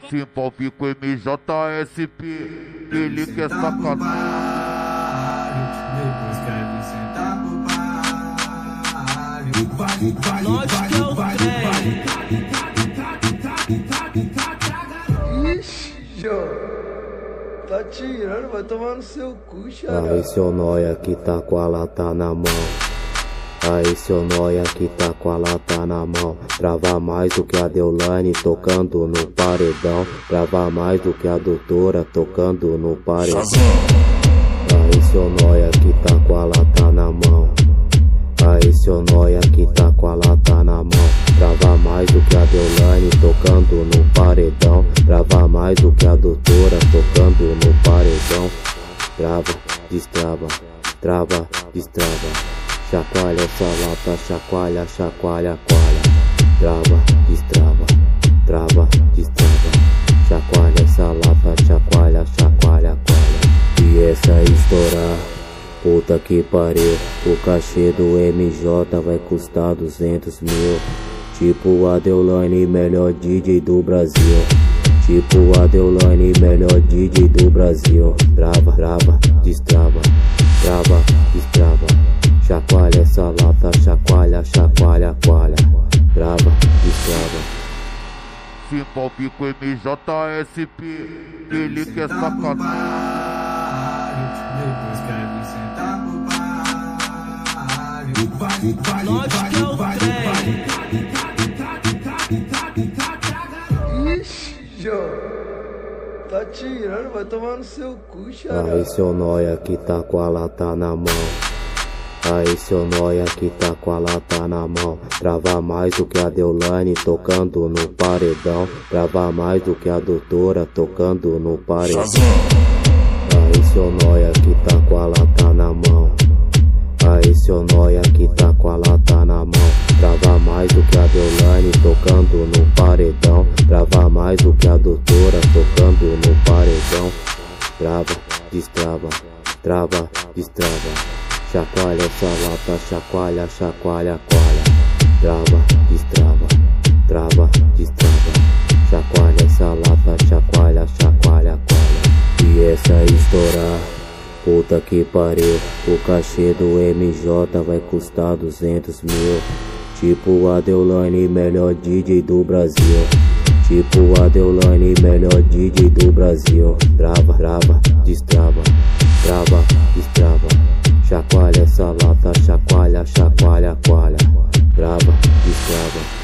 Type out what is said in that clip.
Se envolve com MJSP, ele quer sacanagem. Depois quer me sentar pro páreo. Nós que é o trem. Ixi, João, tá tirando, vai tomar no seu cu, xará. Aí seu nóia que tá com a lata na mão. Aí seu nóia que tá com a lata na mão. Trava mais do que a Deolane tocando no paredão. Trava mais do que a doutora tocando no paredão. Aí seu nóia que tá com a lata na mão. Aí seu nóia que tá com a lata na mão. Trava mais do que a Deolane tocando no paredão. Trava mais do que a doutora tocando no paredão. Trava, destrava, trava, destrava. Chacoalha essa lata, chacoalha, chacoalha, coalha. Trava, destrava, trava, destrava. Chacoalha essa lata, chacoalha, chacoalha, coalha. E essa estourar, puta que pariu. O cachê do MJ vai custar 200 mil. Tipo a Deolane, melhor DJ do Brasil. Tipo a Deolane, melhor DJ do Brasil. Trava, trava, destrava, trava, destrava. Chacoalha essa lata, chacoalha, chacoalha, coalha. Trava, destrava. Se envolve com MJSP, ele quer sacanagem. Depois quer me sentar pro páreo. Nós que é o trem. Ixi, João, tá tirando, vai tomar no seu cu, xará. Aí seu nóia que tá com a lata na mão. Aí seu nóia que tá com a lata na mão. Trava mais do que a Deolane tocando no paredão. Trava mais do que a doutora tocando no paredão. Aí seu nóia que tá com a lata na mão. Aí seu nóia que tá com a lata na mão. Trava mais do que a Deolane tocando no paredão. Trava mais do que a doutora tocando no paredão. Trava, destrava, trava, destrava. Chacoalha essa lata, chacoalha, chacoalha, coalha. Trava, destrava, trava, destrava. Chacoalha essa lata, chacoalha, chacoalha, coalha. E essa estourar, puta que pariu. O cachê do MJ vai custar 200 mil. Tipo a Deolane, melhor DJ do Brasil. Tipo a Deolane, melhor DJ do Brasil. Trava, trava, destrava, trava, destrava. Chacoalha essa lata, chacoalha, chacoalha, coalha. Trava, destrava.